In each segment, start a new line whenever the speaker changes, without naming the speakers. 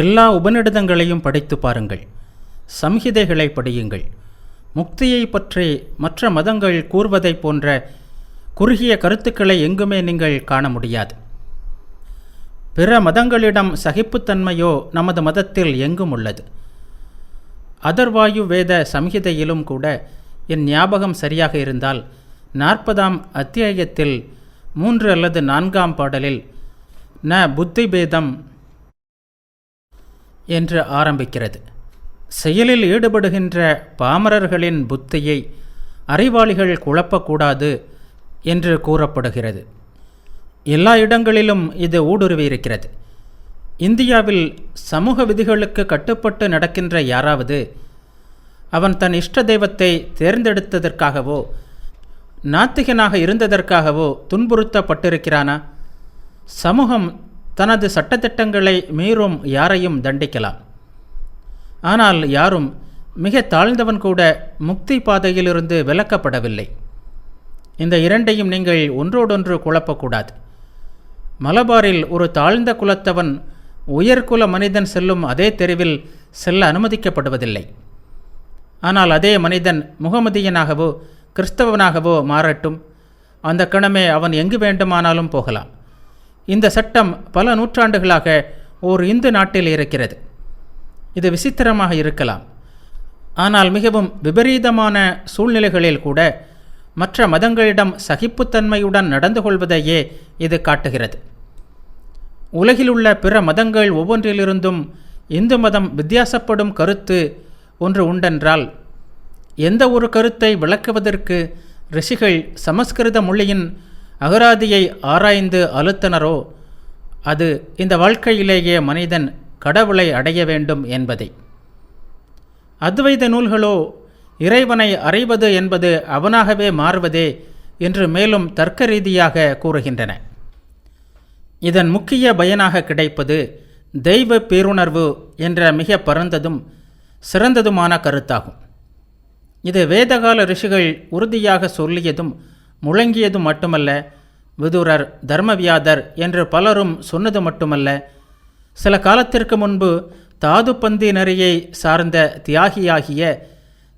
எல்லா உபநிடதங்களையும் படித்து பாருங்கள். சம்ஹிதைகளை படியுங்கள். முக்தியை பற்றி மற்ற மதங்கள் கூறுவதைப் போன்ற குறுகிய கருத்துக்களை எங்குமே நீங்கள் காண முடியாது. பிற மதங்களிடம் சகிப்புத்தன்மையோ நமது மதத்தில் எங்கும் உள்ளது. அதர்வாயு வேத சம்ஹிதையிலும் கூட என் ஞாபகம் சரியாக இருந்தால் 40ஆம் அத்தியாயத்தில் 3 அல்லது 4ஆம் பாடலில் ந புத்தி பேதம் என்று ஆரம்பிக்கிறது. செயலில் ஈடுபடுகின்ற பாமரர்களின் புத்தியை அறிவாளிகள் குழப்பக்கூடாது என்று கூறப்படுகிறது. எல்லா இடங்களிலும் இது ஊடுருவியிருக்கிறது. இந்தியாவில் சமூக விதிகளுக்கு கட்டுப்பட்டு நடக்கின்ற யாராவது அவன் தன் இஷ்ட தெய்வத்தை தேர்ந்தெடுத்ததற்காகவோ நாத்திகனாக இருந்ததற்காகவோ துன்புறுத்தப்பட்டிருக்கிறானா? சமூகம் தனது சட்டத்திட்டங்களை மீறும் யாரையும் தண்டிக்கலாம். ஆனால் யாரும் மிக தாழ்ந்தவன் கூட முக்தி பாதையிலிருந்து விலக்கப்படவில்லை. இந்த இரண்டையும் நீங்கள் ஒன்றோடொன்று குழப்பக்கூடாது. மலபாரில் ஒரு தாழ்ந்த குலத்தவன் உயர்குல மனிதன் செல்லும் அதே தெருவில் செல்ல அனுமதிக்கப்படுவதில்லை. ஆனால் அதே மனிதன் முகமதியனாகவோ கிறிஸ்தவனாகவோ மாறட்டும், அந்த கணமே அவன் எங்கு வேண்டுமானாலும் போகலாம். இந்த சட்டம் பல நூற்றாண்டுகளாக ஓர் இந்து நாட்டில் இருக்கிறது. இது விசித்திரமாக இருக்கலாம். ஆனால் மிகவும் விபரீதமான சூழ்நிலைகளில் கூட மற்ற மதங்களிடம் சகிப்புத்தன்மையுடன் நடந்து கொள்வதையே இது காட்டுகிறது. உலகிலுள்ள பிற மதங்கள் ஒவ்வொன்றிலிருந்தும் இந்து மதம் வித்தியாசப்படும் கருத்து ஒன்று உண்டென்றால், எந்த ஒரு கருத்தை விளக்குவதற்கு ரிஷிகள் சமஸ்கிருத மொழியின் அகராதியை ஆராய்ந்து அழுத்தனரோ அது இந்த வாழ்க்கையிலேயே மனிதன் கடவுளை அடைய வேண்டும் என்பதை. அத்வைத நூல்களோ இறைவனை அறிவது என்பது அவனாகவே மாறுவதே என்று மேலும் தர்க்க ரீதியாக கூறுகின்றன. இதன் முக்கிய பயனாக கிடைப்பது தெய்வ பேருணர்வு என்ற மிக பரந்ததும் சிறந்ததுமான கருத்தாகும். இது வேதகால ரிஷிகள் உறுதியாக சொல்லியதும் முழங்கியது மட்டுமல்ல, விதுரர், தர்மவியாதர் என்று பலரும் சொன்னது மட்டுமல்ல, சில காலத்திற்கு முன்பு தாதுபந்தி நெறியை சார்ந்த தியாகியாகிய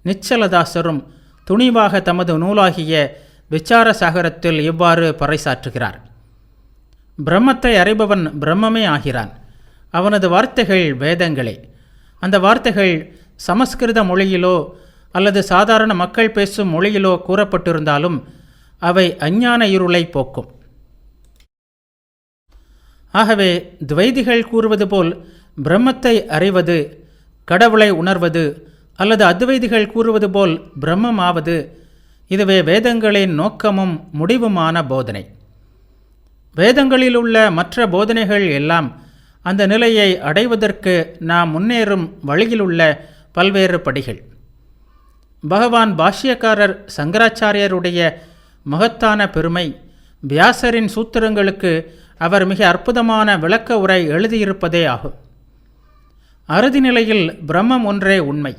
நிச்சலதாசரும் துணிவாக தமது நூலாகிய விசார சாகரத்தில் இவ்வாறு பறைசாற்றுகிறார். பிரம்மத்தை அறிபவன் பிரம்மமே ஆகிறான். அவனது வார்த்தைகள் வேதங்களே. அந்த வார்த்தைகள் சமஸ்கிருத மொழியிலோ அல்லது சாதாரண மக்கள் பேசும் மொழியிலோ கூறப்பட்டிருந்தாலும் அவை அஞ்ஞான இருளை போக்கும். ஆகவே துவைதிகள் கூறுவது போல் பிரம்மத்தை அறிவது, கடவுளை உணர்வது, அல்லது அத்வைதிகள் கூறுவது போல் பிரம்மமாவது, இதுவே வேதங்களின் நோக்கமும் முடிவுமான போதனை. வேதங்களிலுள்ள மற்ற போதனைகள் எல்லாம் அந்த நிலையை அடைவதற்கு நாம் முன்னேறும் வழியிலுள்ள பல்வேறு படிகள். பகவான் பாஷ்யக்காரர் சங்கராச்சாரியருடைய மகத்தான பெருமை வியாசரின் சூத்திரங்களுக்கு அவர் மிக அற்புதமான விளக்க உரை எழுதியிருப்பதே ஆகும். அறுதி நிலையில் பிரம்மம் ஒன்றே உண்மை.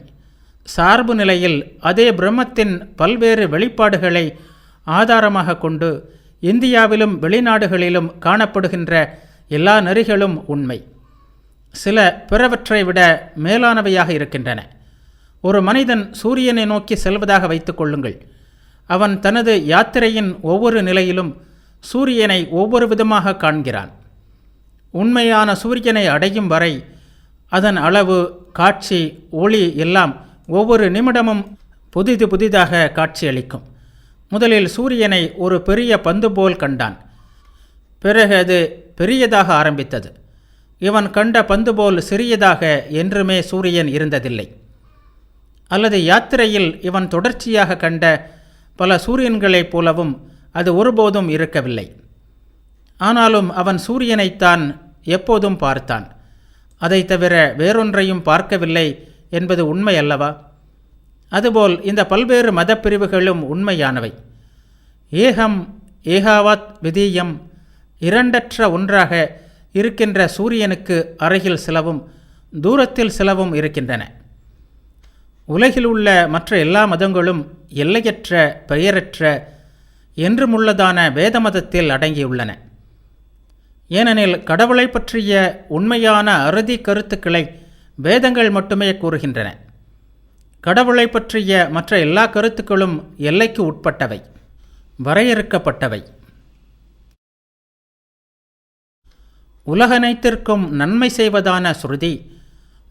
சார்பு நிலையில் அதே பிரம்மத்தின் பல்வேறு வெளிப்பாடுகளை ஆதாரமாக கொண்டு இந்தியாவிலும் வெளிநாடுகளிலும் காணப்படுகின்ற எல்லா நெறிகளும் உண்மை. சில பிறவற்றை விட மேலானவையாக இருக்கின்றன. ஒரு மனிதன் சூரியனை நோக்கி செல்வதாக வைத்துக் கொள்ளுங்கள். அவன் தனது யாத்திரையின் ஒவ்வொரு நிலையிலும் சூரியனை ஒவ்வொரு விதமாக காண்கிறான். உண்மையான சூரியனை அடையும் வரை அதன் அளவு, காட்சி, ஒளி எல்லாம் ஒவ்வொரு நிமிடமும் புதிதாக காட்சியளிக்கும். முதலில் சூரியனை ஒரு பெரிய பந்து போல் கண்டான். பிறகு அது பெரியதாக ஆரம்பித்தது. இவன் கண்ட பந்து போல் சிறியதாக என்றுமே சூரியன் இருந்ததில்லை. அல்லது யாத்திரையில் இவன் தொடர்ச்சியாக கண்ட பல சூரியன்களைப் போலவும் அது ஒருபோதும் இருக்கவில்லை. ஆனாலும் அவன் சூரியனைத்தான் எப்போதும் பார்த்தான். அதை தவிர வேறொன்றையும் பார்க்கவில்லை என்பது உண்மை அல்லவா? அதுபோல் இந்த பல்வேறு மத பிரிவுகளும் உண்மையானவை. ஏகம் ஏகாவாத் விதீயம், இரண்டற்ற ஒன்றாக இருக்கின்ற சூரியனுக்கு அருகில் சிலவும் தூரத்தில் சிலவும் இருக்கின்றன. உலகில் உள்ள மற்ற எல்லா மதங்களும் எல்லையற்ற, பெயரற்ற, என்றுமுள்ளதான வேத மதத்தில் அடங்கியுள்ளன. ஏனெனில் கடவுளை பற்றிய உண்மையான அறுதி கருத்துக்களை வேதங்கள் மட்டுமே கூறுகின்றன. கடவுளை பற்றிய மற்ற எல்லா கருத்துக்களும் எல்லைக்கு உட்பட்டவை, வரையறுக்கப்பட்டவை. உலகனைத்திற்கும் நன்மை செய்வதான ஸ்ருதி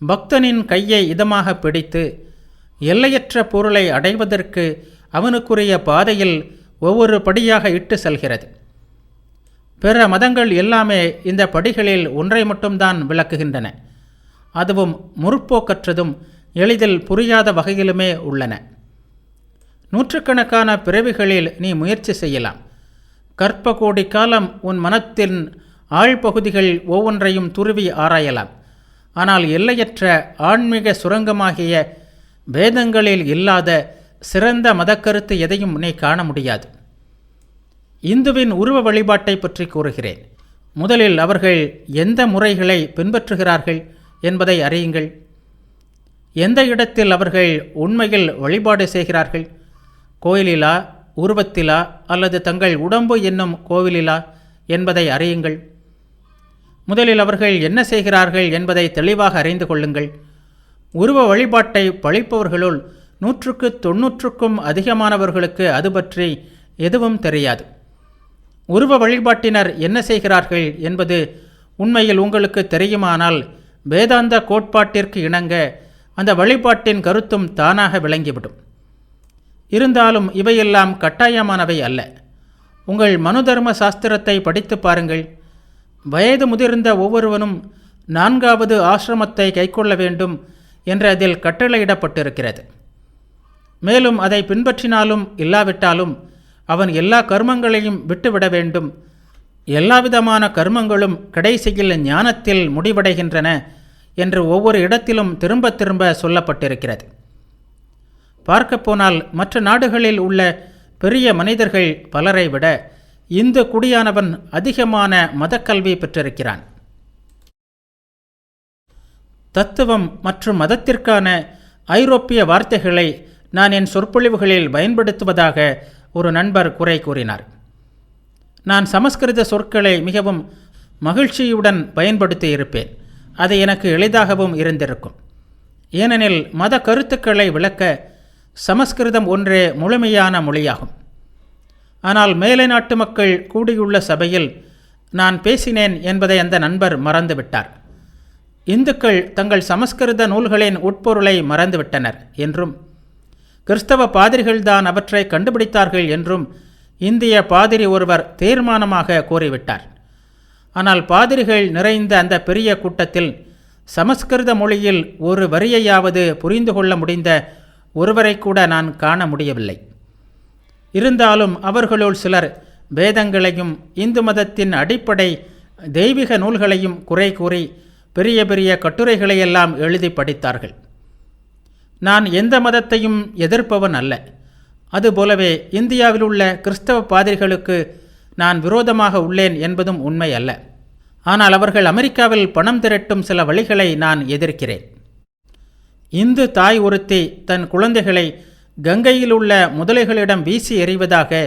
பக்தனின் கையை இதமாக பிடித்து எல்லையற்ற பொருளை அடைவதற்கு அவனுக்குரிய பாதையில் ஒவ்வொரு படியாக இட்டு செல்கிறது. பிற மதங்கள் எல்லாமே இந்த படிகளில் ஒன்றை மட்டும்தான் விளக்குகின்றன. அதுவும் முற்போக்கற்றதும் எளிதில் புரியாத வகையிலுமே உள்ளன. நூற்றுக்கணக்கான பிறவிகளில் நீ முயற்சி செய்யலாம். கற்ப கோடி காலம் உன் மனத்தின் ஆழ்பகுதிகள் ஒவ்வொன்றையும் துருவி ஆராயலாம். ஆனால் எல்லையற்ற ஆன்மீக சுரங்கமாகிய வேதங்களில் இல்லாத சிறந்த மதக்கருத்து எதையும் நீ காண முடியாது. இந்துவின் உருவ வழிபாட்டை பற்றி கூறுகிறேன். முதலில் அவர்கள் எந்த முறைகளை பின்பற்றுகிறார்கள் என்பதை அறியுங்கள். எந்த இடத்தில் அவர்கள் உண்மையில் வழிபாடு செய்கிறார்கள்? கோயிலிலா, உருவத்திலா அல்லது தங்கள் உடம்பு என்னும் கோவிலிலா என்பதை அறியுங்கள். முதலில் அவர்கள் என்ன செய்கிறார்கள் என்பதை தெளிவாக அறிந்து கொள்ளுங்கள். உருவ வழிபாட்டை பழிப்பவர்களுள் 100க்கும் அதிகமானவர்களுக்கு அது பற்றி எதுவும் தெரியாது. உருவ வழிபாட்டினர் என்ன செய்கிறார்கள் என்பது உண்மையில் உங்களுக்கு தெரியுமானால் வேதாந்த கோட்பாட்டிற்கு இணங்க அந்த வழிபாட்டின் கருத்தும் தானாக விளங்கிவிடும். இருந்தாலும் இவையெல்லாம் கட்டாயமானவை அல்ல. உங்கள் மனு தர்ம சாஸ்திரத்தை படித்து பாருங்கள். வயது முதிர்ந்த ஒவ்வொருவனும் 4வது ஆசிரமத்தை கைக்கொள்ள வேண்டும் என்று அதில் கட்டளையிடப்பட்டிருக்கிறது. மேலும் அதை பின்பற்றினாலும் இல்லாவிட்டாலும் அவன் எல்லா கர்மங்களையும் விட்டுவிட வேண்டும். எல்லாவிதமான கர்மங்களும் கடைசியில் ஞானத்தில் முடிவடைகின்றன என்று ஒவ்வொரு இடத்திலும் திரும்ப திரும்ப சொல்லப்பட்டிருக்கிறது. பார்க்கப்போனால் மற்ற நாடுகளில் உள்ள பெரிய மனிதர்கள் பலரை விட இந்து குடியானவன் அதிகமான மதக்கல்வி பெற்றிருக்கிறான். தத்துவம் மற்றும் மதத்திற்கான ஐரோப்பிய வார்த்தைகளை நான் என் சொற்பொழிவுகளில் பயன்படுத்துவதாக ஒரு நண்பர் குறை கூறினார். நான் சமஸ்கிருத சொற்களை மிகவும் மகிழ்ச்சியுடன் பயன்படுத்தி இருப்பேன். அது எனக்கு எளிதாகவும் இருந்திருக்கும். ஏனெனில் மத கருத்துக்களை விளக்க சமஸ்கிருதம் ஒன்றே முழுமையான மொழியாகும். ஆனால் மேலை நாட்டு மக்கள் கூடியுள்ள சபையில் நான் பேசினேன் என்பதை அந்த நண்பர் மறந்துவிட்டார். இந்துக்கள் தங்கள் சமஸ்கிருத நூல்களின் உட்பொருளை மறந்துவிட்டனர் என்றும் கிறிஸ்தவ பாதிரிகள்தான் அவற்றை கண்டுபிடித்தார்கள் என்றும் இந்திய பாதிரி ஒருவர் தீர்மானமாக கூறிவிட்டார். ஆனால் பாதிரிகள் நிறைந்த அந்த பெரிய கூட்டத்தில் சமஸ்கிருத மொழியில் ஒரு வரியையாவது புரிந்து கொள்ள முடிந்த ஒருவரை கூட நான் காண முடியவில்லை. இருந்தாலும் அவர்களுள் சிலர் வேதங்களையும் இந்து மதத்தின் அடிப்படை தெய்வீக நூல்களையும் குறை கூறி பெரிய பெரிய கட்டுரைகளையெல்லாம் எழுதி படித்தார்கள். நான் எந்த மதத்தையும் எதிர்ப்பவன் அல்ல. அதுபோலவே இந்தியாவில் உள்ள கிறிஸ்தவ பாதிரிகளுக்கு நான் விரோதமாக உள்ளேன் என்பதும் உண்மை அல்ல. ஆனால் அவர்கள் அமெரிக்காவில் பணம் திரட்டும் சில வழிகளை நான் எதிர்க்கிறேன். இந்து தாய் ஒருத்தி தன் குழந்தைகளை கங்கையில் உள்ள முதலைகளிடம் வீசி எறிவதாக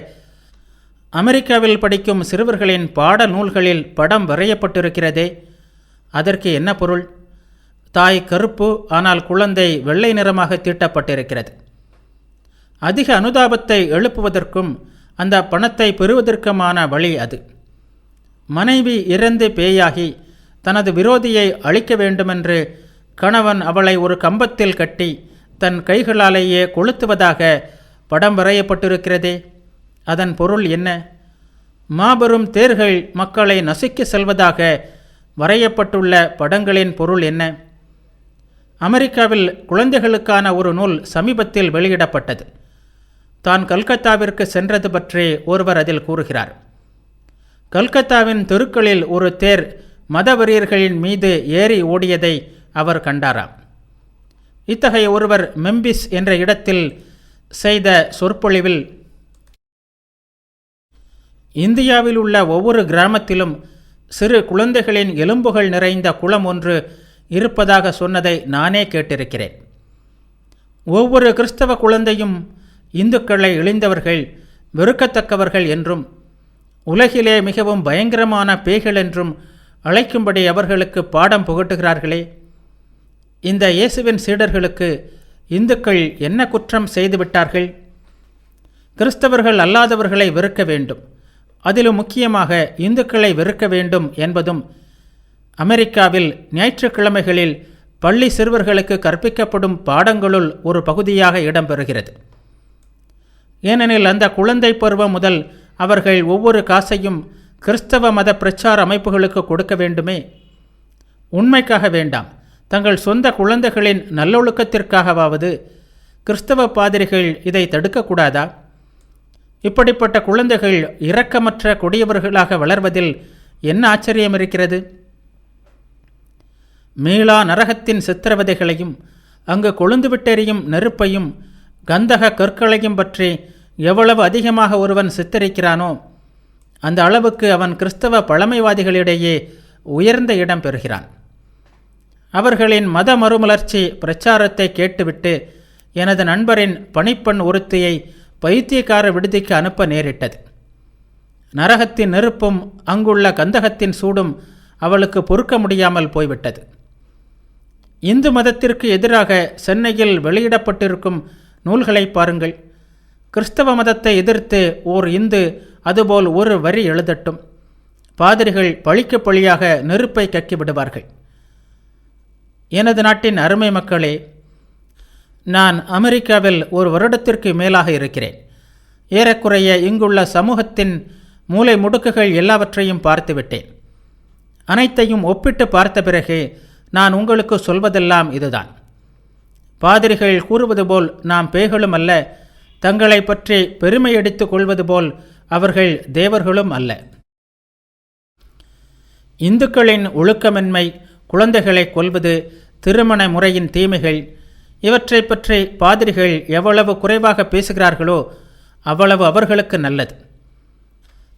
அமெரிக்காவில் படிக்கும் சிறுவர்களின் பாட நூல்களில் படம் வரையப்பட்டிருக்கிறதே, அதற்கு என்ன பொருள்? தாய் கருப்பு, ஆனால் குழந்தை வெள்ளை நிறமாக தீட்டப்பட்டிருக்கிறது. அதிக அனுதாபத்தை எழுப்புவதற்கும் அந்த பணத்தை பெறுவதற்குமான வழி அது. மனைவி இறந்து பேயாகி தனது விரோதியை அழிக்க வேண்டுமென்று கணவன் அவளை ஒரு கம்பத்தில் கட்டி தன் கைகளாலேயே கொளுத்துவதாக படம் வரையப்பட்டிருக்கிறதே, அதன் பொருள் என்ன? மாபெரும் தேர்கள் மக்களை நசுக்கி செல்வதாக வரையப்பட்டுள்ள படங்களின் பொருள் என்ன? அமெரிக்காவில் குழந்தைகளுக்கான ஒரு நூல் சமீபத்தில் வெளியிடப்பட்டது. தான் கல்கத்தாவிற்கு சென்றது பற்றி ஒருவர் அதில் கூறுகிறார். கல்கத்தாவின் தெருக்களில் ஒரு தேர் மதவெறியர்களின் மீது ஏறி ஓடியதை அவர் கண்டாராம். இத்தகைய ஒருவர் மெம்பிஸ் என்ற இடத்தில் செய்த சொற்பொழிவில் இந்தியாவில் உள்ள ஒவ்வொரு கிராமத்திலும் சிறு குழந்தைகளின் எலும்புகள் நிறைந்த குளம் ஒன்று இருப்பதாக சொன்னதை நானே கேட்டிருக்கிறேன். ஒவ்வொரு கிறிஸ்தவ குழந்தையும் இந்துக்களை இழிந்தவர்கள், வெறுக்கத்தக்கவர்கள் என்றும் உலகிலே மிகவும் பயங்கரமான பேய்கள் என்றும் அழைக்கும்படி அவர்களுக்கு பாடம் புகட்டுகிறார்களே. இந்த இயேசுவின் சீடர்களுக்கு இந்துக்கள் என்ன குற்றம் செய்துவிட்டார்கள்? கிறிஸ்தவர்கள் அல்லாதவர்களை வெறுக்க வேண்டும், அதிலும் முக்கியமாக இந்துக்களை வெறுக்க வேண்டும் என்பதும் அமெரிக்காவில் ஞாயிற்றுக்கிழமைகளில் பள்ளி சிறுவர்களுக்கு கற்பிக்கப்படும் பாடங்களுள் ஒரு பகுதியாக இடம்பெறுகிறது. ஏனெனில் அந்த குழந்தை பருவம் முதல் அவர்கள் ஒவ்வொரு காசையும் கிறிஸ்தவ மத பிரச்சார அமைப்புகளுக்கு கொடுக்க வேண்டுமே. உண்மைக்காக வேண்டாம், தங்கள் சொந்த குழந்தைகளின் நல்லொழுக்கத்திற்காகவாவது கிறிஸ்தவ பாதிரிகள் இதை தடுக்கக்கூடாதா? இப்படிப்பட்ட குழந்தைகள் இரக்கமற்ற கொடியவர்களாக வளர்வதில் என்ன ஆச்சரியம் இருக்கிறது? மீளா நரகத்தின் சித்திரவதைகளையும் அங்கு கொழுந்துவிட்டெறியும் நெருப்பையும் கந்தக கற்களையும் பற்றி எவ்வளவு அதிகமாக ஒருவன் சித்தரிக்கிறானோ அந்த அளவுக்கு அவன் கிறிஸ்தவ பழமைவாதிகளிடையே உயர்ந்த இடம் பெறுகிறான். அவர்களின் மத மறுமலர்ச்சி பிரச்சாரத்தை கேட்டுவிட்டு எனது நண்பரின் பணிப்பெண் ஒருத்தியை பைத்தியக்கார விடுதிக்கு அனுப்ப நேரிட்டது. நரகத்தின் நெருப்பும் அங்குள்ள கந்தகத்தின் சூடும் அவளுக்கு பொறுக்க முடியாமல் போய்விட்டது. இந்து மதத்திற்கு எதிராக சென்னையில் வெளியிடப்பட்டிருக்கும் நூல்களை பாருங்கள். கிறிஸ்தவ மதத்தை எதிர்த்து ஓர் இந்து அதுபோல் ஒரு வரி எழுதட்டும், பாதிரிகள் பழிக்கு பழியாக நெருப்பை கக்கி விடுவார்கள். எனது நாட்டின் அருமை மக்களே, நான் அமெரிக்காவில் ஒரு வருடத்திற்கு மேலாக இருக்கிறேன். ஏறக்குறைய இங்குள்ள சமூகத்தின் மூலை முடுக்குகள் எல்லாவற்றையும் பார்த்துவிட்டேன். அனைத்தையும் ஒப்பிட்டு பார்த்த பிறகு நான் உங்களுக்கு சொல்வதெல்லாம் இதுதான். பாதிரிகள் கூறுவது போல் நாம் பேய்களும் அல்ல, தங்களை பற்றி பெருமையடித்துக் கொள்வது போல் அவர்கள் தேவர்களும் அல்ல. இந்துக்களின் ஒழுக்கமின்மை, குழந்தைகளை கொல்வது, திருமண முறையின் தீமைகள் இவற்றை பற்றி பாதிரிகள் எவ்வளவு குறைவாக பேசுகிறார்களோ அவ்வளவு அவர்களுக்கு நல்லது.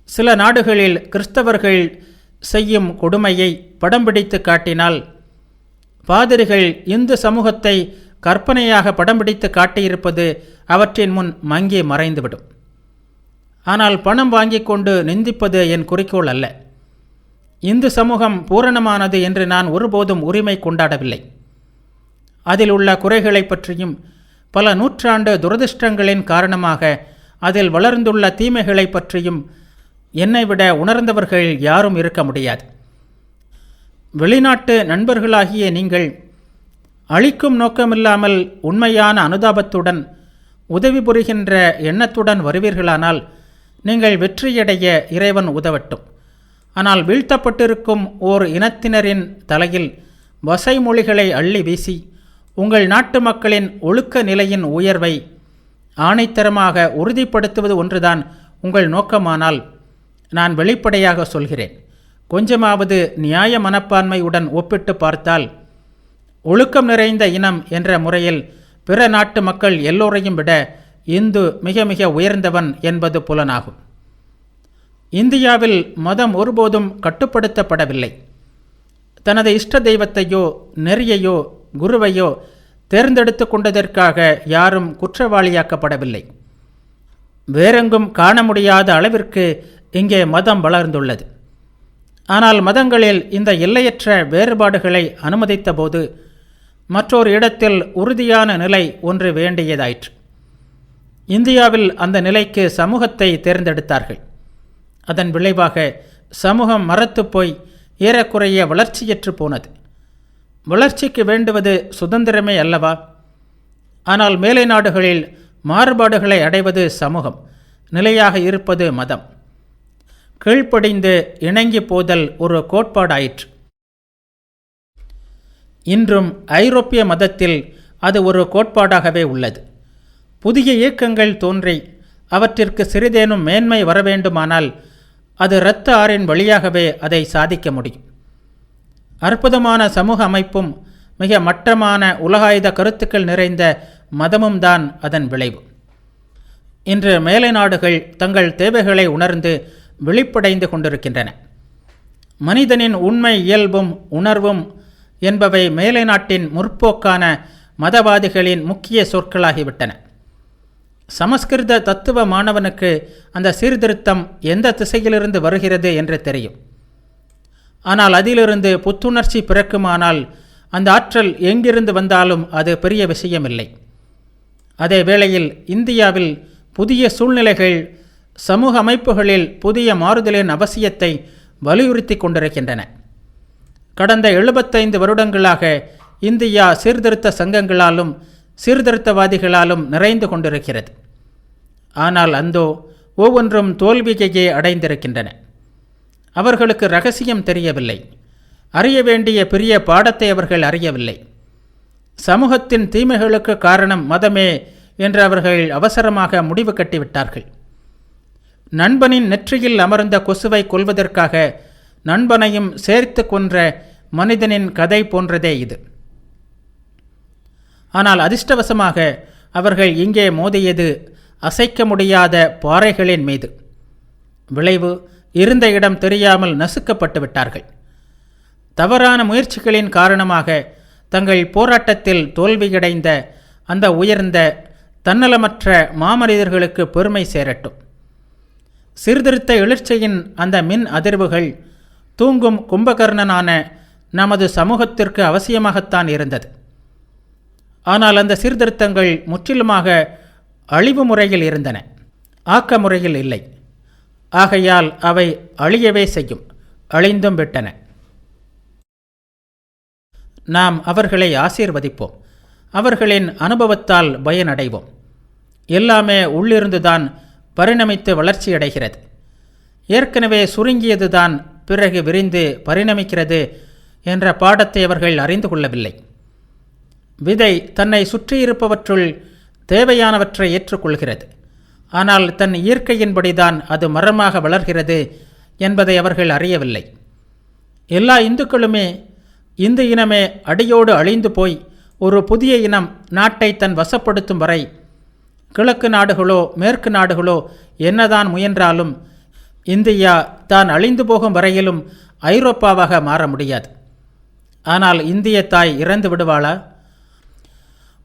சில நாடுகளில் கிறிஸ்தவர்கள் செய்யும் கொடுமையை படம் பிடித்து காட்டினால் பாதிரிகள் இந்து சமூகத்தை கற்பனையாக படம் பிடித்து காட்டியிருப்பது அவற்றின் முன் மங்கி மறைந்துவிடும். ஆனால் பணம் வாங்கி கொண்டு நிந்திப்பது என் குறிக்கோள் அல்ல. இந்து சமூகம் பூரணமானது என்று நான் ஒருபோதும் உரிமை கொண்டாடவில்லை. அதில் உள்ள குறைகளை பற்றியும் பல நூற்றாண்டு துரதிர்ஷ்டங்களின் காரணமாக அதில் வளர்ந்துள்ள தீமைகளை பற்றியும் என்னை விட உணர்ந்தவர்கள் யாரும் இருக்க முடியாது. வெளிநாட்டு நண்பர்களாகிய நீங்கள் அழிக்கும் நோக்கமில்லாமல் உண்மையான அனுதாபத்துடன் உதவி புரிகின்ற எண்ணத்துடன் வருவீர்களானால் நீங்கள் வெற்றியடைய இறைவன் உதவட்டும். ஆனால் வீழ்த்தப்பட்டிருக்கும் ஓர் இனத்தினரின் தலையில் வசைமொழிகளை அள்ளி வீசி உங்கள் நாட்டு மக்களின் ஒழுக்க நிலையின் உயர்வை ஆணைத்தரமாக உறுதிப்படுத்துவது ஒன்றுதான் உங்கள் நோக்கமானால் நான் வெளிப்படையாக சொல்கிறேன், கொஞ்சமாவது நியாய மனப்பான்மையுடன் ஒப்பிட்டு பார்த்தால் ஒழுக்கம் நிறைந்த இனம் என்ற முறையில் பிற நாட்டு மக்கள் எல்லோரையும் விட இந்து மிக மிக உயர்ந்தவன் என்பது புலனாகும். இந்தியாவில் மதம் ஒருபோதும் கட்டுப்படுத்தப்படவில்லை. தனது இஷ்ட தெய்வத்தையோ நெறியையோ குருவையோ தேர்ந்தெடுத்து கொண்டதற்காக யாரும் குற்றவாளியாக்கப்படவில்லை. வேறெங்கும் காண முடியாத அளவிற்கு இங்கே மதம் வளர்ந்துள்ளது. ஆனால் மதங்களில் இந்த எல்லையற்ற வேறுபாடுகளை அனுமதித்த போது மற்றொரு இடத்தில் உறுதியான நிலை ஒன்று வேண்டியதாயிற்று. இந்தியாவில் அந்த நிலைக்கு சமூகத்தை தேர்ந்தெடுத்தார்கள். அதன் விளைவாக சமூகம் மரத்துப் போய் ஏறக்குறைய வளர்ச்சியற்று போனது. வளர்ச்சிக்கு வேண்டுவது சுதந்திரமே அல்லவா? ஆனால் மேலை நாடுகளில் மாறுபாடுகளை அடைவது சமூகம், நிலையாக இருப்பது மதம். கீழ்ப்படிந்து இணங்கி போதல் ஒரு கோட்பாடாயிற்று. இன்றும் ஐரோப்பிய மதத்தில் அது ஒரு கோட்பாடாகவே உள்ளது. புதிய இயக்கங்கள் தோன்றி அவற்றிற்கு சிறிதேனும் மேன்மை வரவேண்டுமானால் அது இரத்த ஆறின் வழியாகவே அதை சாதிக்க முடியும். அற்புதமான சமூக அமைப்பும் மிக மட்டமான உலகாயுத கருத்துக்கள் நிறைந்த மதமும் தான் அதன் விளைவு. இன்று மேலை நாடுகள் தங்கள் தேவைகளை உணர்ந்து விழிப்படைந்து கொண்டிருக்கின்றன. மனிதனின் உண்மை இயல்பும் உணர்வும் என்பவை மேலை நாட்டின் முற்போக்கான மதவாதிகளின் முக்கிய சொற்களாகிவிட்டன. சமஸ்கிருத தத்துவ மாணவனுக்கு அந்த சீர்திருத்தம் எந்த திசையிலிருந்து வருகிறது என்று தெரியும். ஆனால் அதிலிருந்து புத்துணர்ச்சி பிறக்குமானால் அந்த ஆற்றல் எங்கிருந்து வந்தாலும் அது பெரிய விஷயமில்லை. அதே வேளையில் இந்தியாவில் புதிய சூழ்நிலைகள் சமூக அமைப்புகளில் புதிய மாறுதலின் அவசியத்தை வலியுறுத்தி கொண்டிருக்கின்றன. கடந்த 75 வருடங்களாக இந்தியா சீர்திருத்த சங்கங்களாலும் சீர்திருத்தவாதிகளாலும் நிறைந்து கொண்டிருக்கிறது. ஆனால் அந்தோ ஒவ்வொன்றும் தோல்வியையே அடைந்திருக்கின்றன. அவர்களுக்கு ரகசியம் தெரியவில்லை. அறிய வேண்டிய பெரிய பாடத்தை அவர்கள் அறியவில்லை. சமூகத்தின் தீமைகளுக்கு காரணம் மதமே என்று அவர்கள் அவசரமாக முடிவு கட்டிவிட்டார்கள். நண்பனின் நெற்றியில் அமர்ந்த கொசுவை கொல்வதற்காக நண்பனையும் சேர்த்து கொன்ற மனிதனின் கதை போன்றதே இது. ஆனால் அதிர்ஷ்டவசமாக அவர்கள் இங்கே மோதியது அசைக்க முடியாத பாறைகளின் மீது. விளைவு இருந்த இடம் தெரியாமல் நசுக்கப்பட்டு விட்டார்கள். தவறான முயற்சிகளின் காரணமாக தங்கள் போராட்டத்தில் தோல்வியடைந்த அந்த உயர்ந்த தன்னலமற்ற மாமனிதர்களுக்கு பெருமை சேரட்டும். சீர்திருத்த எழுச்சியின் அந்த மின் அதிர்வுகள் தூங்கும் கும்பகர்ணனான நமது சமூகத்திற்கு அவசியமாகத்தான் இருந்தது. ஆனால் அந்த சீர்திருத்தங்கள் முற்றிலுமாக அழிவு முறையில் இருந்தன, ஆக்க முறையில் இல்லை. ஆகையால் அவை அழியவே செய்யும், அழிந்தும் விட்டன. நாம் அவர்களை ஆசீர்வதிப்போம், அவர்களின் அனுபவத்தால் பயனடைவோம். எல்லாமே உள்ளிருந்துதான் பரிணமித்து வளர்ச்சியடைகிறது. ஏற்கனவே சுருங்கியதுதான் பிறகு விரிந்து பரிணமிக்கிறது என்ற பாடத்தை அவர்கள் அறிந்து கொள்ளவில்லை. விதை தன்னை சுற்றியிருப்பவற்றுள் தேவையானவற்றை ஏற்றுக்கொள்கிறது. ஆனால் தன் இயற்கையின்படிதான் அது மரமாக வளர்கிறது என்பதை அவர்கள் அறியவில்லை. எல்லா இந்துக்களுமே இந்து இனமே அடியோடு அழிந்து போய் ஒரு புதிய இனம் நாட்டை தன் வசப்படுத்தும் வரை கிழக்கு நாடுகளோ மேற்கு நாடுகளோ என்னதான் முயன்றாலும் இந்தியா தான் அழிந்து போகும் வரையிலும் ஐரோப்பாவாக மாற முடியாது. ஆனால் இந்திய தாய் இறந்து விடுவாளா?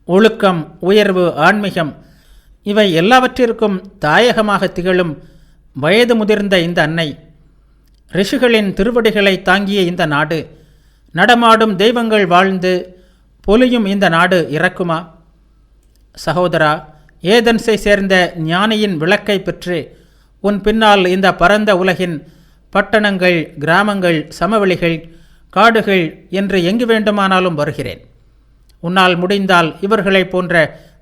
ஒழுக்கம், உயர்வு, ஆன்மீகம் இவை எல்லாவற்றிற்கும் தாயகமாக திகழும் வயது முதிர்ந்த இந்த அன்னை, ரிஷிகளின் திருவடிகளை தாங்கிய இந்த நாடு, நடமாடும் தெய்வங்கள் வாழ்ந்து பொலியும் இந்த நாடு இறக்குமா? சகோதரா, ஏதென்ஸை சேர்ந்த ஞானியின் விளக்கை பெற்று உன் பின்னால் இந்த பரந்த உலகின் பட்டணங்கள், கிராமங்கள், சமவெளிகள், காடுகள் என்று எங்கு வேண்டுமானாலும் வருகிறேன். உன்னால் முடிந்தால் இவர்களைப் போன்ற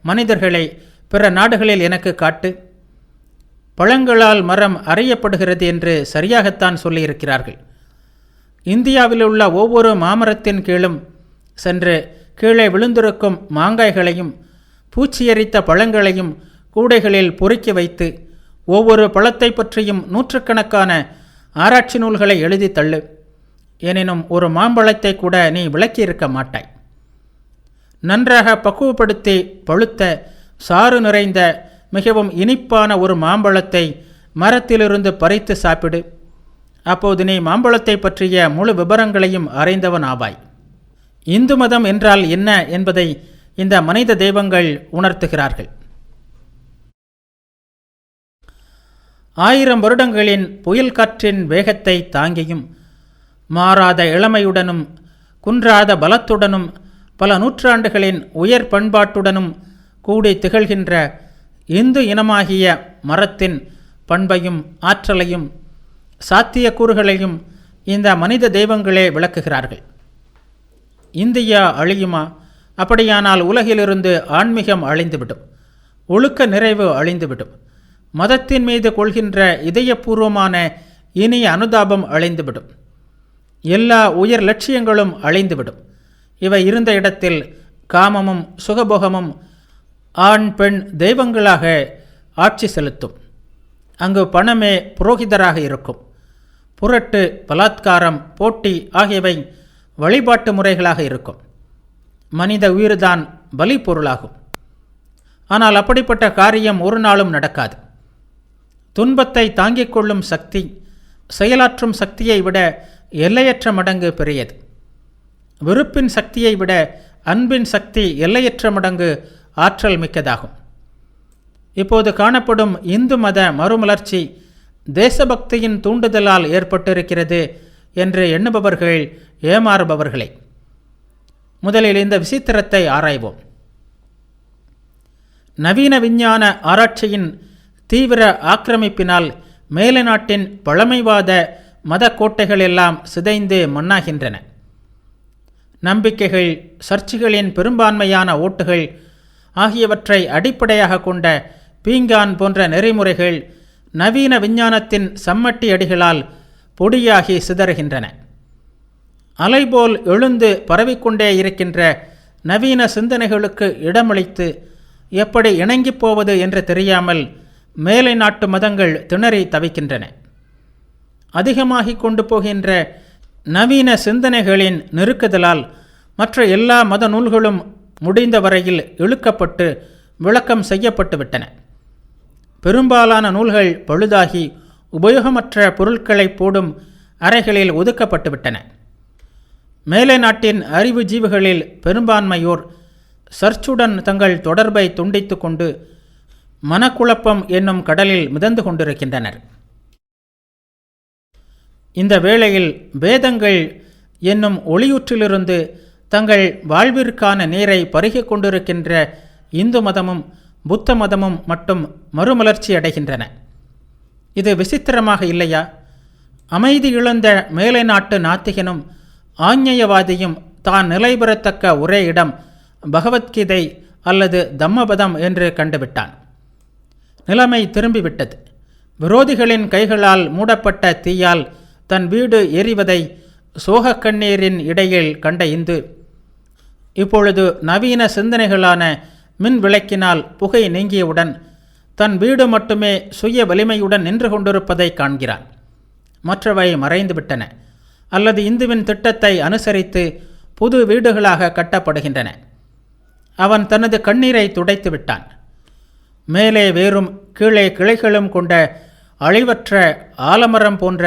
மனிதர்களை பிற நாடுகளில் எனக்கு காட்டு. பழங்களால் மரம் அறியப்படுகிறது என்று சரியாகத்தான் சொல்லியிருக்கிறார்கள். இந்தியாவில் உள்ள ஒவ்வொரு மாமரத்தின் கீழும் சென்று கீழே விழுந்திருக்கும் மாங்காய்களையும் பூச்சியரித்த பழங்களையும் கூடைகளில் பொறுக்கி வைத்து ஒவ்வொரு பழத்தை பற்றியும் நூற்றுக்கணக்கான ஆராய்ச்சி நூல்களை எழுதி தள்ளு. எனினும் ஒரு மாம்பழத்தை கூட நீ விளக்கியிருக்க மாட்டாய். நன்றாக பக்குவப்படுத்தி பழுத்த சாறு நிறைந்த மிகவும் இனிப்பான ஒரு மாம்பழத்தை மரத்திலிருந்து பறித்து சாப்பிடு. அப்போது நீ மாம்பழத்தை பற்றிய முழு விபரங்களையும் அறிந்தவன் ஆவாய். இந்து மதம் என்றால் என்ன என்பதை இந்த மனித தெய்வங்கள் உணர்த்துகிறார்கள். 1000 வருடங்களின் புயல் காற்றின் வேகத்தை தாங்கியும் மாறாத இளமையுடனும் குன்றாத பலத்துடனும் பல நூற்றாண்டுகளின் உயர் பண்பாட்டுடனும் கூடி திகழ்கின்ற இந்து இனமாகிய மரத்தின் பண்பையும் ஆற்றலையும் சாத்தியக்கூறுகளையும் இந்த மனித தெய்வங்களே விளக்குகிறார்கள். இந்தியா அழியுமா? அப்படியானால் உலகிலிருந்து ஆன்மீகம் அழிந்துவிடும், ஒழுக்க நிறைவு அழிந்துவிடும், மதத்தின் மீது கொள்கின்ற இதயபூர்வமான இனிய அனுதாபம் அழிந்துவிடும், எல்லா உயர் லட்சியங்களும் அழிந்துவிடும். இவை இருந்த இடத்தில் காமமும் சுகபோகமும் ஆண் பெண் தெய்வங்களாக ஆட்சி செலுத்தும். அங்கு பணமே புரோகிதராக இருக்கும். புரட்டு, பலாத்காரம், போட்டி ஆகியவை வழிபாட்டு முறைகளாக இருக்கும். மனித உயிர்தான் பலி பொருளாகும். ஆனால் அப்படிப்பட்ட காரியம் ஒரு நாளும் நடக்காது. துன்பத்தை தாங்கிக் கொள்ளும் சக்தி செயலாற்றும் சக்தியை விட எல்லையற்ற மடங்கு பெரியது. வெறுப்பின் சக்தியை விட அன்பின் சக்தி எல்லையற்ற மடங்கு ஆற்றல் மிக்கதாகும். இப்போது காணப்படும் இந்து மத மறுமலர்ச்சி தேசபக்தியின் தூண்டுதலால் ஏற்பட்டிருக்கிறது என்று எண்ணுபவர்கள் ஏமாறுபவர்களே. முதலில் இந்த விசித்திரத்தை ஆராய்வோம். நவீன விஞ்ஞான ஆராய்ச்சியின் தீவிர ஆக்கிரமிப்பினால் மேலை நாட்டின் பழமைவாத மத கோட்டைகள் எல்லாம் சிதைந்து மண்ணாகின்றன. நம்பிக்கைகள், சர்ச்சுகளின் பெரும்பான்மையான ஓட்டுகள் ஆகியவற்றை அடிப்படையாக கொண்ட பீங்கான் போன்ற நெறிமுறைகள் நவீன விஞ்ஞானத்தின் சம்மட்டி அடிகளால் பொடியாகி சிதறுகின்றன. அலைபோல் எழுந்து பரவிக்கொண்டே இருக்கின்ற நவீன சிந்தனைகளுக்கு இடமளித்து எப்படி இணங்கிப் போவது என்று தெரியாமல் மேலை நாட்டு மதங்கள் திணறி தவிக்கின்றன. அதிகமாகிக் கொண்டு போகின்ற நவீன சிந்தனைகளின் நெருக்குதலால் மற்ற எல்லா மத நூல்களும் முடிந்த வரையில் இழுக்கப்பட்டு விளக்கம் செய்யப்பட்டு விட்டன. பெரும்பாலான நூல்கள் பழுதாகி உபயோகமற்ற பொருட்களை போடும் அறைகளில் ஒதுக்கப்பட்டு விட்டன. மேலை நாட்டின் அறிவு ஜீவிகளில் பெரும்பான்மையோர் சர்ச்சுடன் தங்கள் தொடர்பை துண்டித்து கொண்டு மனக்குழப்பம் என்னும் கடலில் மிதந்து கொண்டிருக்கின்றனர். இந்த வேளையில் வேதங்கள் என்னும் ஒளியூற்றிலிருந்து தங்கள் வாழ்விற்கான நீரை பருகிக் கொண்டிருக்கின்ற இந்து மதமும் புத்த மதமும் மட்டும் மறுமலர்ச்சி அடைகின்றன. இது விசித்திரமாக இல்லையா? அமைதி இழந்த மேலை நாட்டு நாத்திகனும் ஆஞ்ஞேயவாதியும் தான் நிலை பெறத்தக்க ஒரே இடம் பகவத்கீதை அல்லது தம்மபதம் என்று கண்டுவிட்டான். நிலைமை திரும்பிவிட்டது. விரோதிகளின் கைகளால் மூடப்பட்ட தீயால் தன் வீடு எரிவதை சோகக் கண்ணீரின் இடையில் கண்ட இந்து இப்பொழுது நவீன சிந்தனைகளான மின் விளக்கினால் புகை நீங்கியவுடன் தன் வீடு மட்டுமே சுய வலிமையுடன் நின்று கொண்டிருப்பதை காண்கிறான். மற்றவை மறைந்துவிட்டன அல்லது இந்துவின் திட்டத்தை அனுசரித்து புது வீடுகளாக கட்டப்படுகின்றன. அவன் தனது கண்ணீரை துடைத்து விட்டான். மேலே வேரும் கீழே கிளைகளும் கொண்ட அழிவற்ற ஆலமரம் போன்ற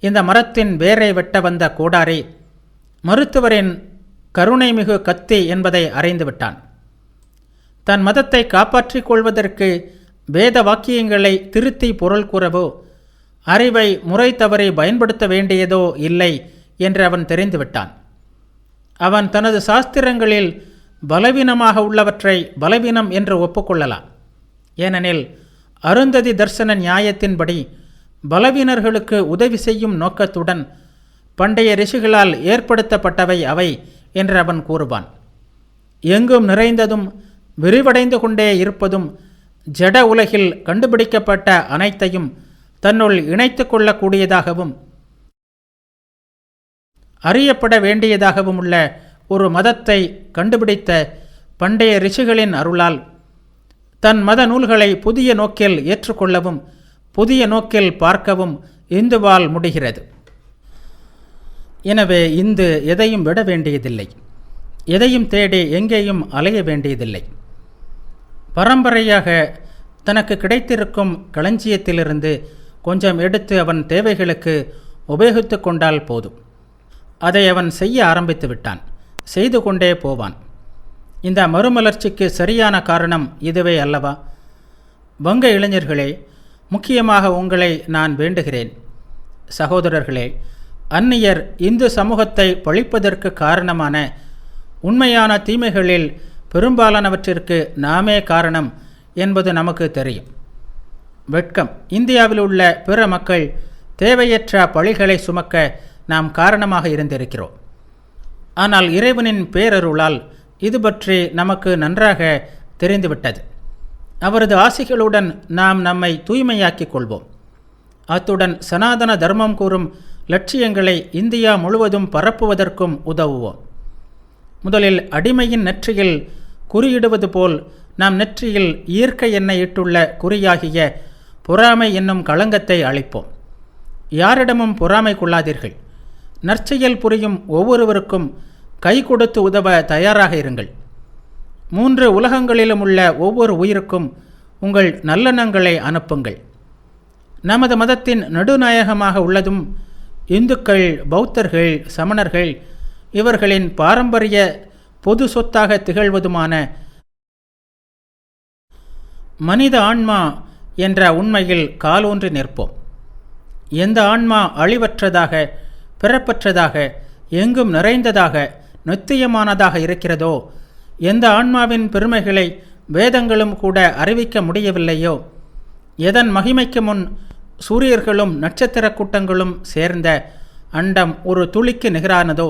இந்த மரத்தின் வேரை வெட்ட வந்த கோடாரி மருத்துவரின் கருணைமிகு கத்தி என்பதை அறிந்து விட்டான். தன் மதத்தை காப்பாற்றிக் கொள்வதற்கு வேத வாக்கியங்களை திருத்தி பொருள் கூறவோ அறிவை முறை தவறி பயன்படுத்த வேண்டியதோ இல்லை என்று அவன் தெரிந்துவிட்டான். அவன் தனது சாஸ்திரங்களில் பலவீனமாக உள்ளவற்றை பலவீனம் என்று ஒப்புக்கொள்ளலாம். ஏனெனில் அருந்ததி தர்சன நியாயத்தின்படி பலவீனர்களுக்கு உதவி செய்யும் நோக்கத்துடன் பண்டைய ரிஷிகளால் ஏற்படுத்தப்பட்டவை அவை என்று அவன் கூறுவான். எங்கும் நிறைந்ததும் விரிவடைந்து கொண்டே இருப்பதும் ஜட உலகில் கண்டுபிடிக்கப்பட்ட அனைத்தையும் தன்னுள் இணைத்து கொள்ளக்கூடியதாகவும் அறியப்பட வேண்டியதாகவும் உள்ள ஒரு மதத்தை கண்டுபிடித்த பண்டைய ரிஷிகளின் அருளால் தன் மத நூல்களை புதிய நோக்கில் ஏற்றுக்கொள்ளவும் புதிய நோக்கில் பார்க்கவும் இந்துவால் முடிகிறது. எனவே இந்து எதையும் விட வேண்டியதில்லை, எதையும் தேடி எங்கேயும் அலைய வேண்டியதில்லை. பரம்பரையாக தனக்கு கிடைத்திருக்கும் களஞ்சியத்திலிருந்து கொஞ்சம் எடுத்து அவன் தேவைகளுக்கு உபயோகித்து கொண்டால் போதும். அதை அவன் செய்ய ஆரம்பித்து விட்டான், செய்து கொண்டே போவான். இந்த மறுமலர்ச்சிக்கு சரியான காரணம் இதுவே அல்லவா? வங்க இளைஞர்களே, முக்கியமாக உங்களை நான் வேண்டுகிறேன். சகோதரர்களே, அந்நியர் இந்து சமூகத்தை பழிப்பதற்கு காரணமான உண்மையான தீமைகளில் பெரும்பாலானவற்றிற்கு நாமே காரணம் என்பது நமக்கு தெரியும். வெட்கம். இந்தியாவில் உள்ள பிற மக்கள் தேவையற்ற பழிகளை சுமக்க நாம் காரணமாக இருந்திருக்கிறோம். ஆனால் இறைவனின் பேரருளால் இது பற்றி நமக்கு நன்றாக தெரிந்துவிட்டது. அவரது ஆசிகளுடன் நாம் நம்மை தூய்மையாக்கிக் கொள்வோம். அத்துடன் சனாதன தர்மம் கூறும் லட்சியங்களை இந்தியா முழுவதும் பரப்புவதற்கும் உதவுவோம். முதலில் அடிமையின் நெற்றியில் குறியிடுவது போல் நாம் நெற்றியில் இயற்கை எண்ணெய் இட்டுள்ள குறியாகிய பொறாமை என்னும் களங்கத்தை அழிப்போம். யாரிடமும் பொறாமை கொள்ளாதீர்கள். நற்செயல் புரியும் ஒவ்வொருவருக்கும் கை கொடுத்து உதவ தயாராக இருங்கள். 3 உலகங்களிலும் உள்ள ஒவ்வொரு உயிருக்கும் உங்கள் நல்லெண்ணங்களை அனுப்புங்கள். நமது மதத்தின் நடுநாயகமாக உள்ளதும் இந்துக்கள், பௌத்தர்கள், சமணர்கள் இவர்களின் பாரம்பரிய பொது சொத்தாக திகழ்வதுமான மனித ஆன்மா என்ற உண்மையில் காலூன்றி நிற்போம். எந்த ஆன்மா அழிவற்றதாக, பிறப்பற்றதாக, எங்கும் நிறைந்ததாக, நித்தியமானதாக இருக்கிறதோ, எந்த ஆன்மாவின் பெருமைகளை வேதங்களும் கூட அறிவிக்க முடியவில்லையோ, எதன் மகிமைக்கு முன் சூரியர்களும் நட்சத்திர கூட்டங்களும் சேர்ந்த அண்டம் ஒரு துளிக்கு நிகரானதோ,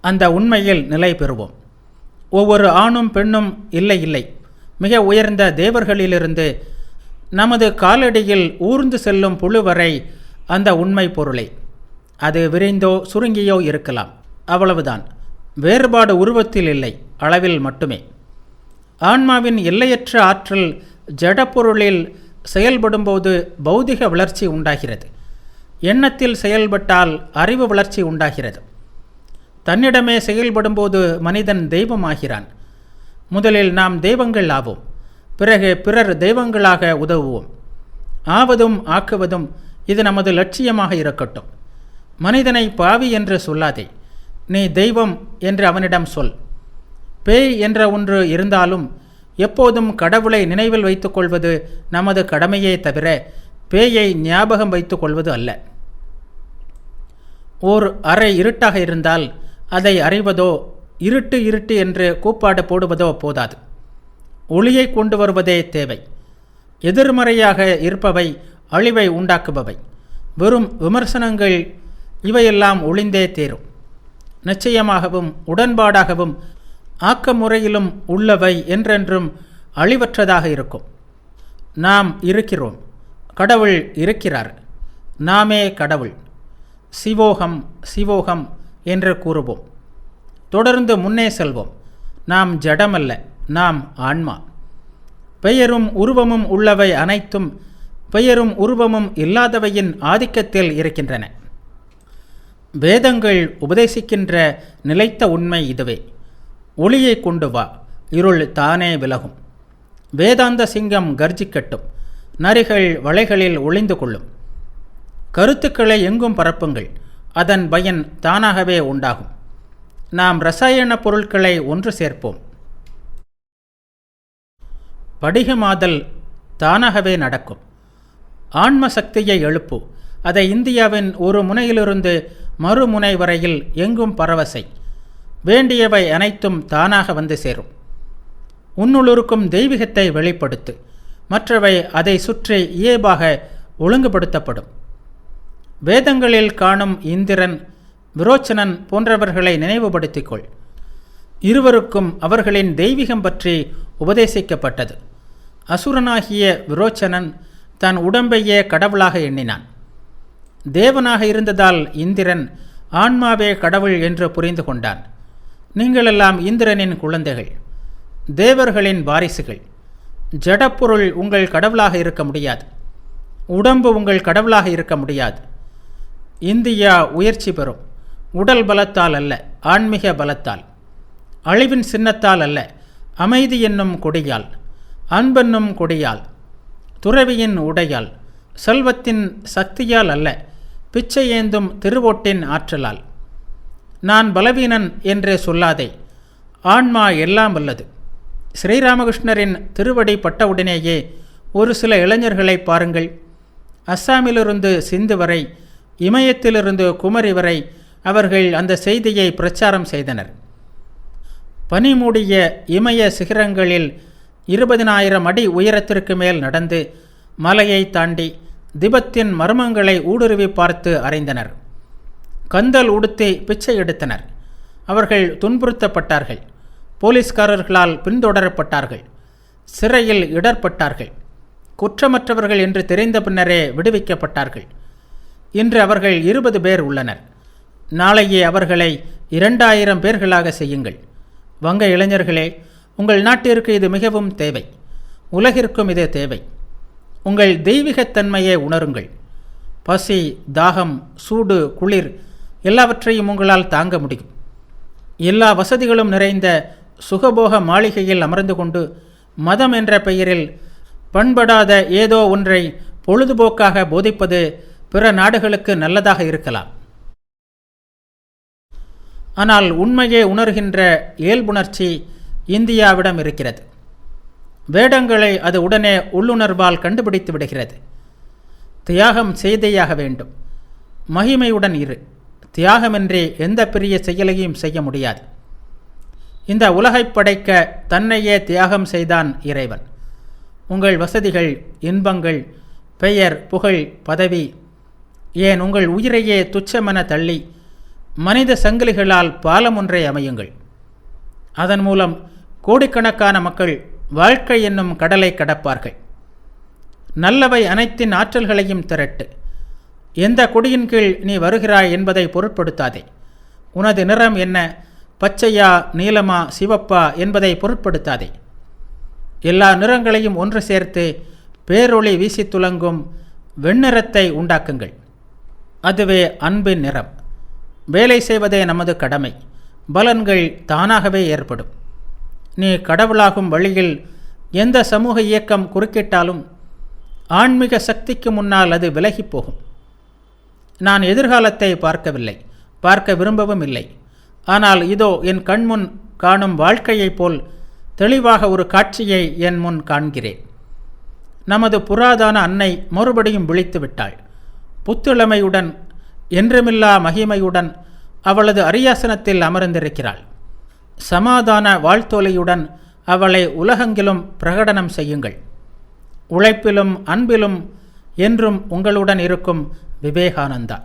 அந்த உண்மையில் நிலை பெறுவோம். ஒவ்வொரு ஆணும் பெண்ணும் இல்லை, மிக உயர்ந்த தேவர்களிலிருந்து நமது காலடியில் ஊர்ந்து செல்லும் புழு வரை அந்த உண்மை பொருளை. அது விரைந்தோ சுருங்கியோ இருக்கலாம், அவ்வளவுதான். வேறுபாடு உருவத்தில் இல்லை, அளவில் மட்டுமே. ஆன்மாவின் எல்லையற்ற ஆற்றல் ஜடப்பொருளில் செயல்படும்போது பௌதிக வளர்ச்சி உண்டாகிறது. எண்ணத்தில் செயல்பட்டால் அறிவு வளர்ச்சி உண்டாகிறது. தன்னிடமே செயல்படும்போது மனிதன் தெய்வமாகிறான். முதலில் நாம் தெய்வங்கள் ஆவோம், பிறகு பிறர் தெய்வங்களாக உதவுவோம். ஆவதும் ஆக்குவதும் இது நமது லட்சியமாக இருக்கட்டும். மனிதனை பாவி என்று சொல்லாதே, நீ தெய்வம் என்று அவனிடம் சொல். பேய் என்ற ஒன்று இருந்தாலும் எப்போதும் கடவுளை நினைவில் வைத்துக் கொள்வது நமது கடமையே தவிர பேயை ஞாபகம் வைத்துக் கொள்வது அல்ல. ஓர் அறை இருட்டாக இருந்தால் அதை அறிவதோ இருட்டு இருட்டு என்று கூப்பாடு போடுவதோ போதாது. ஒளியை கொண்டு வருவதே தேவை. எதிர்மறையாக இருப்பவை அழிவை உண்டாக்குபவை. வெறும் விமர்சனங்கள் இவையெல்லாம் ஒளிந்தே தேரும். நிச்சயமாகவும் உடன்பாடாகவும் ஆக்க முறையிலும் உள்ளவை என்றென்றும் அழிவற்றதாக இருக்கும். நாம் இருக்கிறோம், கடவுள் இருக்கிறார், நாமே கடவுள். சிவோகம் சிவோகம் என்று கூறுவோம். தொடர்ந்து முன்னே செல்வோம். நாம் ஜடமல்ல, நாம் ஆன்மா. பெயரும் உருவமும் உள்ளவை அனைத்தும் பெயரும் உருவமும் இல்லாதவையின் ஆதிக்கத்தில் இருக்கின்றன. வேதங்கள் உபதேசிக்கின்ற நிலைத்த உண்மை இதுவே. ஒளியை கொண்டு வா, இருள் தானே விலகும். வேதாந்த சிங்கம் கர்ஜிக்கட்டும், நரிகள் வளைகளில் ஒளிந்து கொள்ளும். கருத்துக்களை எங்கும் பரப்புங்கள், அதன் பயன் தானாகவே உண்டாகும். நாம் இரசாயன பொருட்களை ஒன்று சேர்ப்போம். படிகமாதல் தானாகவே நடக்கும். ஆன்ம சக்தியை எழுப்பு, அதை இந்தியாவின் ஒரு முனையிலிருந்து மறுமுனை வரையில் எங்கும் பரவசை. வேண்டியவை அனைத்தும் தானாக வந்து சேரும். உன்னுள்ளிருக்கும் தெய்வீகத்தை வெளிப்படுத்து, மற்றவை அதை சுற்றி இயல்பாக ஒழுங்குபடுத்தப்படும். வேதங்களில் காணும் இந்திரன், விரோச்சனன் போன்றவர்களை நினைவுபடுத்திக்கொள். இருவருக்கும் அவர்களின் தெய்வீகம் பற்றி உபதேசிக்கப்பட்டது. அசுரனாகிய விரோச்சனன் தன் உடம்பையே கடவுளாக எண்ணினான். தேவனாக இருந்ததால் இந்திரன் ஆன்மாவே கடவுள் என்று புரிந்து கொண்டான். நீங்களெல்லாம் இந்திரனின் குழந்தைகள், தேவர்களின் வாரிசுகள். ஜடப்பொருள் உங்கள் கடவுளாக இருக்க முடியாது. உடம்பு உங்கள் கடவுளாக இருக்க முடியாது. இந்தியா உயர்ச்சி பெறும், உடல் பலத்தால் அல்ல, ஆன்மீக பலத்தால். அழிவின் சின்னத்தால் அல்ல, அமைதி என்னும் கொடியால், அன்பென்னும் கொடியால், துறவியின் உடையால், செல்வத்தின் சக்தியால் அல்ல, பிச்சை ஏந்தும் திருவோட்டின் ஆற்றலால். நான் பலவீனன் என்றே சொல்லாதே, ஆன்மா எல்லாம் வல்லது. ஸ்ரீராமகிருஷ்ணரின் திருவடி பட்டவுடனேயே ஒரு சில இளைஞர்களை பாருங்கள். அஸ்ஸாமிலிருந்து சிந்து வரை, இமயத்திலிருந்து குமரி வரை அவர்கள் அந்த செய்தியை பிரச்சாரம் செய்தனர். பனிமூடிய இமய சிகரங்களில் 20,000 அடி உயரத்திற்கு மேல் நடந்து மலையை தாண்டி திபெத்தின் மர்மங்களை ஊடுருவி பார்த்து அறிந்தனர். கந்தல் உடுத்தி பிச்சை எடுத்தனர். அவர்கள் துன்புறுத்தப்பட்டார்கள். போலீஸ்காரர்களால் பின்தொடரப்பட்டார்கள். சிறையில் இடர்பட்டார்கள். குற்றமற்றவர்கள் என்று தெரிந்த பின்னரே விடுவிக்கப்பட்டார்கள். இன்று அவர்கள் 20 பேர் உள்ளனர். நாளையே அவர்களை 2000 பேர்களாக செய்யுங்கள். வங்க இளைஞர்களே, உங்கள் நாட்டிற்கு இது மிகவும் தேவை. உலகிற்கும் இது தேவை. உங்கள் தெய்வீகத்தன்மையை உணருங்கள். பசி, தாகம், சூடு, குளிர் எல்லாவற்றையும் உங்களால் தாங்க முடியும். எல்லா வசதிகளும் நிறைந்த சுகபோக மாளிகையில் அமர்ந்து கொண்டு மதம் என்ற பெயரில் பண்படாத ஏதோ ஒன்றை பொழுதுபோக்காக போதிப்பது பிற நாடுகளுக்கு நல்லதாக இருக்கலாம். ஆனால் உண்மையை உணர்கின்ற இயல்புணர்ச்சி இந்தியாவிடம் இருக்கிறது. வேடங்களை அது உடனே உள்ளுணர்வால் கண்டுபிடித்து விடுகிறது. தியாகம் செய்தேயாக வேண்டும். மகிமையுடன் இரு. தியாகமின்றி எந்த பெரிய செயலையும் செய்ய முடியாது. இந்த உலகைப் படைக்க தன்னையே தியாகம் செய்தான் இறைவன். உங்கள் வசதிகள், இன்பங்கள், பெயர், புகழ், பதவி, ஏன் உங்கள் உயிரையே துச்சமென தள்ளி மனித சங்கிலிகளால் பாலம் ஒன்றை அமையுங்கள். அதன் மூலம் கோடிக்கணக்கான மக்கள் வாழ்க்கை என்னும் கடலை கடப்பார்கள். நல்லவை அனைத்தின் ஆற்றல்களையும் திரட்டு. எந்த கொடியின் கீழ் நீ வருகிறாய் என்பதை பொருட்படுத்தாதே. உனது நிறம் என்ன, பச்சையா, நீலமா, சிவப்பா என்பதை பொருட்படுத்தாதே. எல்லா நிறங்களையும் ஒன்று சேர்த்து பேரொளி வீசி துலங்கும் வெண்ணிறத்தை உண்டாக்குங்கள். அதுவே அன்பின் நிறம். வேலை செய்வதே நமது கடமை. பலன்கள் தானாகவே ஏற்படும். நீ கடவுளாகும் வழியில் எந்த சமூக இயக்கம் குறுக்கிட்டாலும் ஆன்மீக சக்திக்கு முன்னால் அது விலகி போகும். நான் எதிர்காலத்தை பார்க்கவில்லை, பார்க்க விரும்பவும் இல்லை. ஆனால் இதோ என் கண்முன் காணும் வாழ்க்கையைப் போல் தெளிவாக ஒரு காட்சியை என் முன் காண்கிறேன். நமது புராதான அன்னை மறுபடியும் விழித்து விட்டாள். புத்துளமையுடன், என்றுமில்லா மகிமையுடன் அவளது அரியாசனத்தில் அமர்ந்திருக்கிறாள். சமாதான வாழ்த்தொலையுடன் அவளை உலகெங்கிலும் பிரகடனம் செய்யுங்கள். உழைப்பிலும் அன்பிலும் என்றும் உங்களுடன் இருக்கும் விவேகானந்தா.